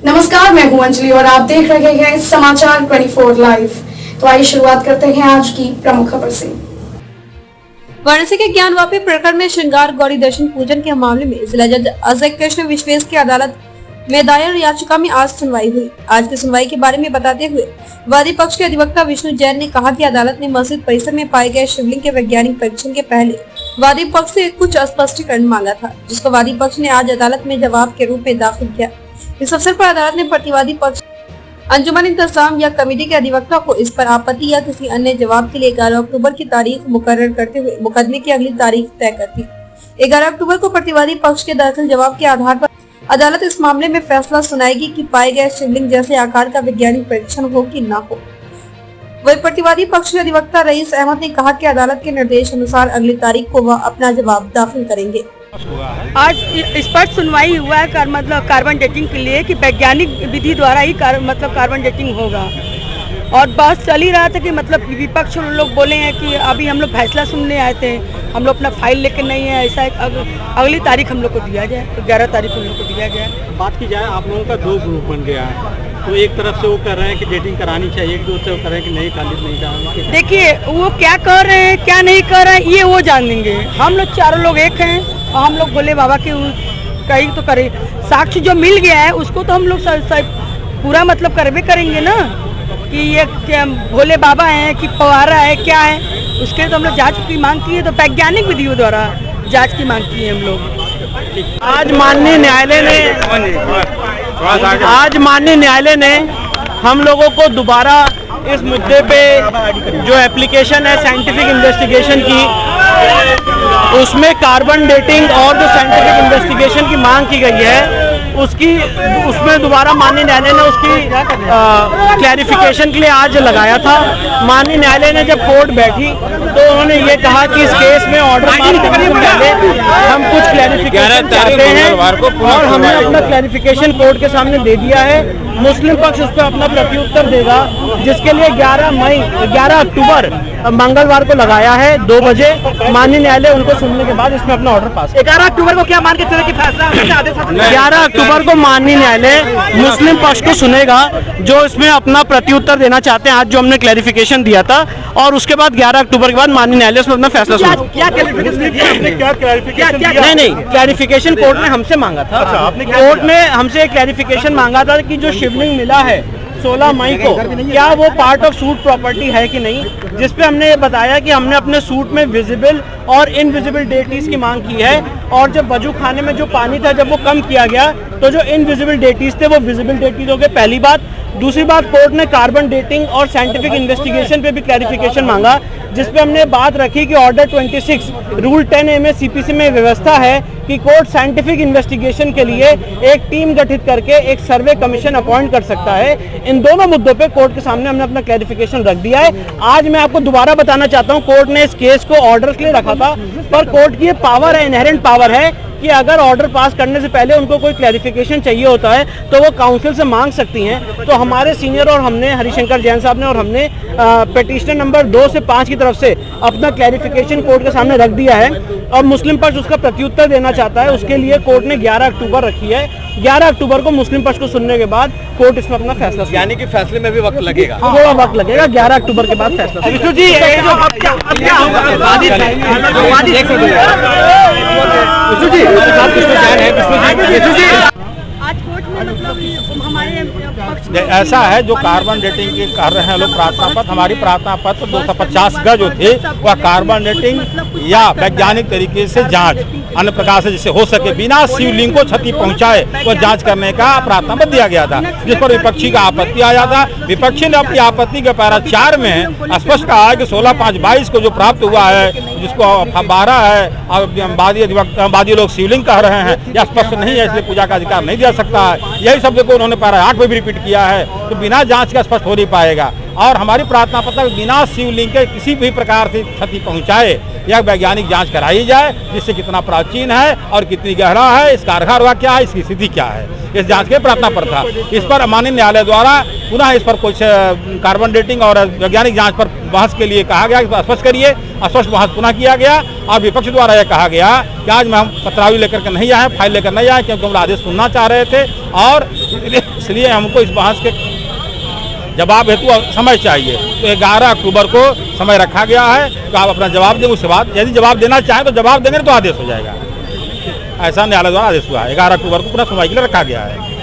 नमस्कार, मैं हूं अंजलि और आप देख रहे हैं समाचार 24 लाइव। तो आइए शुरुआत करते हैं आज की प्रमुख खबर से। वाराणसी के ज्ञानवापी प्रकरण में श्रृंगार गौरी दर्शन पूजन के मामले में जिला जज अजय कृष्ण विश्वेश की अदालत में दायर याचिका में आज सुनवाई हुई। आज की सुनवाई के बारे में बताते हुए वादी पक्ष के अधिवक्ता विष्णु जैन ने कहा कि अदालत ने मस्जिद परिसर में पाए गए शिवलिंग के वैज्ञानिक परीक्षण के पहले वादी पक्ष से कुछ स्पष्टीकरण मांगा था, जिसको वादी पक्ष ने आज अदालत में जवाब के रूप में दाखिल किया। इस अवसर पर अदालत ने प्रतिवादी पक्ष अंजुमन इंतजाम या कमेटी के अधिवक्ता को इस पर आपत्ति या किसी अन्य जवाब के लिए 11 अक्टूबर की तारीख मुकर्रर करते हुए मुकदमे की अगली तारीख तय कर दी। 11 अक्टूबर को प्रतिवादी पक्ष के दाखिल जवाब के आधार पर अदालत इस मामले में फैसला सुनाएगी कि पाए गए शिवलिंग जैसे आकार का वैज्ञानिक परीक्षण हो कि न हो। वही प्रतिवादी पक्ष के अधिवक्ता रईस अहमद ने कहा कि अदालत के निर्देश अनुसार अगली तारीख को वह अपना जवाब दाखिल करेंगे। आज स्पष्ट सुनवाई हुआ है मतलब कार्बन डेटिंग के लिए कि वैज्ञानिक विधि द्वारा ही कार्बन डेटिंग होगा। और बहस चल ही रहा था कि मतलब विपक्ष लोग बोले हैं कि अभी हम लोग फैसला सुनने आए थे, हम लोग अपना फाइल लेकर नहीं है, ऐसा अगली तारीख हम लोग को दिया जाए, तो 11 तारीख हम लोग को दिया गया। बात की जाए, आप लोगों का 2 ग्रुप बन गया है, तो एक तरफ से वो कह रहे हैं कि डेटिंग करानी चाहिए, एक दूसरे वो कह रहे हैं कि नहीं खालिद नहीं करानी। देखिए वो क्या कह रहे हैं क्या नहीं कर रहे हैं ये वो जान देंगे। हम लोग चारों लोग एक हैं और हम लोग बोले बाबा की कहीं तो करे, साक्ष्य जो मिल गया है उसको तो हम लोग पूरा मतलब करवे करेंगे ना कि ये क्या भोले बाबा हैं कि फवारा है क्या है, उसके लिए तो हम लोग जांच की मांग की है, तो वैज्ञानिक विधियों द्वारा जांच की मांग की है हम लोग। आज माननीय न्यायालय ने हम लोगों को दोबारा इस मुद्दे पे जो एप्लीकेशन है साइंटिफिक इन्वेस्टिगेशन की, उसमें कार्बन डेटिंग और जो साइंटिफिक इन्वेस्टिगेशन की मांग की गई है उसमें दोबारा माननीय न्यायालय ने उसकी क्लैरिफिकेशन के लिए आज लगाया था। माननीय न्यायालय ने जब कोर्ट बैठी तो उन्होंने ये कहा कि इस केस में ऑर्डर पास करने से पहले हम कुछ क्लैरिफिकेशन चाहते हैं और हमने अपना क्लैरिफिकेशन कोर्ट के सामने दे दिया है। मुस्लिम पक्ष उस पर अपना प्रत्युत्तर देगा, जिसके लिए 11 अक्टूबर मंगलवार को लगाया है 2 बजे। माननीय न्यायालय उनको सुनने के बाद इसमें अपना ऑर्डर पास। 11 अक्टूबर को क्या मान के चले कि फैसला 11 अक्टूबर को माननीय न्यायालय मुस्लिम पक्ष को सुनेगा जो इसमें अपना प्रत्युत्तर देना चाहते हैं, आज जो हमने क्लैरिफिकेशन दिया था, और उसके बाद 11 अक्टूबर के बाद माननीय न्यायालय उसमें अपना फैसला सुनेगा। नहीं, क्लैरिफिकेशन कोर्ट ने हमसे मांगा था। कोर्ट ने हमसे क्लैरिफिकेशन मांगा था कि जो शिवलिंग मिला है 16 मई को, क्या वो पार्ट ऑफ सूट प्रॉपर्टी है कि नहीं, जिसपे हमने ये बताया कि हमने अपने सूट में विजिबल और इनविजिबल डेटीज की मांग की है, और जब वजू खाने में जो पानी था जब वो कम किया गया तो जो इनविजिबल डेटीज थे वो विजिबल डेटीज हो गए, पहली बात। दूसरी बात, कोर्ट ने कार्बन डेटिंग और साइंटिफिक इन्वेस्टिगेशन पे भी क्लैरिफिकेशन मांगा, जिसपे हमने बात रखी कि ऑर्डर 26 रूल 10A में CPC में व्यवस्था है कि कोर्ट साइंटिफिक इन्वेस्टिगेशन के लिए एक टीम गठित करके एक सर्वे कमीशन अपॉइंट कर सकता है। इन दोनों मुद्दों पे कोर्ट के सामने हमने अपना क्लैरिफिकेशन रख दिया है। आज मैं आपको दोबारा बताना चाहता हूँ, कोर्ट ने इस केस को ऑर्डर के लिए रखा था, पर कोर्ट की ये पावर है, इनहेरेंट पावर है कि अगर ऑर्डर पास करने से पहले उनको कोई क्लैरिफिकेशन चाहिए होता है तो वो काउंसिल से मांग सकती हैं। तो हमारे सीनियर और हमने, हरिशंकर जैन साहब ने और हमने पिटीशनर नंबर 2 से 5 की तरफ से अपना क्लैरिफिकेशन कोर्ट के सामने रख दिया है, और मुस्लिम पक्ष उसका प्रत्युत्तर देना चाहता है। उसके लिए कोर्ट ने 11 अक्टूबर रखी है। 11 अक्टूबर को मुस्लिम पक्ष को सुनने के बाद कोर्ट इसमें अपना फैसला, यानी कि फैसले में भी वक्त लगेगा, थोड़ा वक्त लगेगा। 11 अक्टूबर के बाद फैसला। विष्णु जी, आज कोर्ट में मतलब हमारे ऐसा है, जो कार्बन डेटिंग की कर रहे हैं लोग प्रार्थना पत्र, हमारी प्रार्थना पत्र 250 गज जो थे वह कार्बन डेटिंग या वैज्ञानिक तरीके से जांच अन्य प्रकार से जिससे हो सके बिना शिवलिंग को क्षति पहुंचाए वह जांच करने का प्रार्थना पत्र दिया गया था, जिस पर विपक्षी का आपत्ति आया था। विपक्षी ने अपनी आपत्ति के पैरा 4 में स्पष्ट कहा है कि 16/5/22 को जो प्राप्त हुआ है, जिसको 12 है वादी लोग शिवलिंग कह रहे हैं, यह स्पष्ट नहीं है, इसलिए पूजा का अधिकार नहीं दिया सकता है। यही शब्द को उन्होंने पैरा 8 में भी रिपीट किया है, तो बिना जांच का स्पष्ट हो नहीं पाएगा। और हमारी प्रार्थना पत्र बिना शिवलिंग के किसी भी प्रकार से क्षति पहुंचाए यह वैज्ञानिक जांच कराई जाए, जिससे कितना प्राचीन है और कितनी गहरा है, इसका आधार हुआ क्या है, इसकी स्थिति क्या है, इस जांच के प्रार्थना पर था। इस पर माननीय न्यायालय द्वारा पुनः इस पर कुछ कार्बन डेटिंग और वैज्ञानिक जांच पर बहस के लिए कहा गया, स्पष्ट करिए। स्पष्ट बहस पुनः किया गया और विपक्ष द्वारा यह कहा गया कि आज हम पत्रावली लेकर के नहीं आए, फाइल लेकर नहीं आए, क्योंकि हम आदेश सुनना चाह रहे थे और इसलिए हमको इस बहस के जवाब हेतु समय चाहिए। तो 11 अक्टूबर को समय रखा गया है, तो आप अपना जवाब दें। उसके बाद यदि जवाब देना चाहें तो जवाब देंगे तो आदेश हो जाएगा। ऐसा न्यायालय द्वारा आदेश हुआ है। 11 अक्टूबर को पुनः सुनवाई के लिए रखा गया है।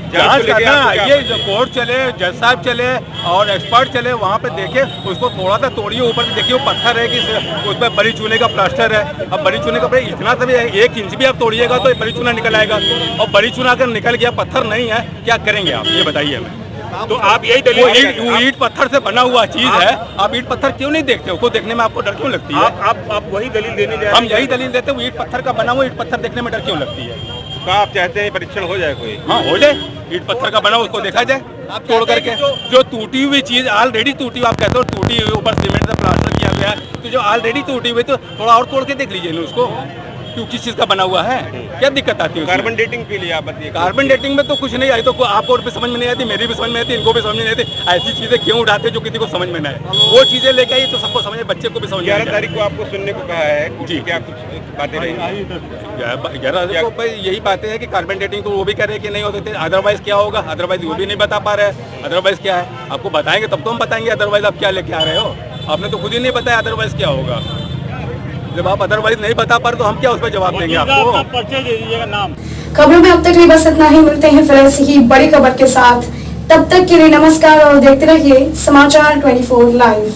जांच करना, ये कोर्ट चले, जज साहब चले और एक्सपर्ट चले, वहाँ पे देखे, उसको थोड़ा सा तोड़िए, ऊपर से देखिए वो पत्थर है कि उस पर बड़ी चूने का प्लास्टर है। अब बड़ी चूने का इतना सा भी 1 इंच भी आप तोड़िएगा तो बड़ी चूना निकल आएगा, और बड़ी चूना अगर निकल गया, पत्थर नहीं है, क्या करेंगे आप, ये बताइए हमें। तो आप यही दलील, ईट पत्थर से बना हुआ चीज है, आप ईट पत्थर क्यों नहीं देखते? उसको देखने में आपको डर क्यों लगती है? आप वही दलील देने जा रहे हैं। हम यही दलील देते हैं, ईट पत्थर का बना हुआ ईट पत्थर देखने में डर क्यों लगती है? तो आप चाहते हैं परीक्षण हो जाए कोई? हाँ, हो जाए, ईट पत्थर का बना उसको देखा जाए तोड़ करके। जो टूटी हुई चीज ऑलरेडी टूटी, आप कहते हो टूटी हुई, ऊपर सीमेंट से प्लास्टर किया गया है, तो जो ऑलरेडी टूटी हुई तो थोड़ा और तोड़ के देख लीजिए ना उसको, क्यों किस चीज का बना हुआ है, क्या दिक्कत आती है? कार्बन डेटिंग के लिए आप बताइए। कार्बन डेटिंग में तो कुछ नहीं आई, तो आपको भी समझ में नहीं आती, मेरी भी समझ में आती, इनको भी समझ में नहीं आती। ऐसी चीजें क्यों उठाते जो किसी को समझ में ना आए? वो चीजें लेके आई तो सबको समझ, बच्चे को भी समझ में। 11 तारीख को आपको सुनने को कहा है जी, क्या कुछ बातें रही? 11 को भाई यही बातें हैं कि कार्बन डेटिंग तो वो भी कह रहे हैं कि नहीं हो सकते, अदरवाइज क्या होगा, अदरवाइज वो भी नहीं बता पा रहे हैं। अदरवाइज क्या है आपको बताएंगे तब तो हम बताएंगे, अदरवाइज आप क्या लेके आ रहे हो? आपने तो खुद ही नहीं बताया अदरवाइज क्या होगा। जब आप अदरवाइज नहीं बता पा रहे तो हम क्या उस पर जवाब देंगे आपको? पर्चे दे दीजिएगा नाम। खबरों में अब तक लिए बस इतना ही। मिलते हैं फिर ऐसी ही बड़ी खबर के साथ। तब तक के लिए नमस्कार और देखते रहिए समाचार 24 लाइव।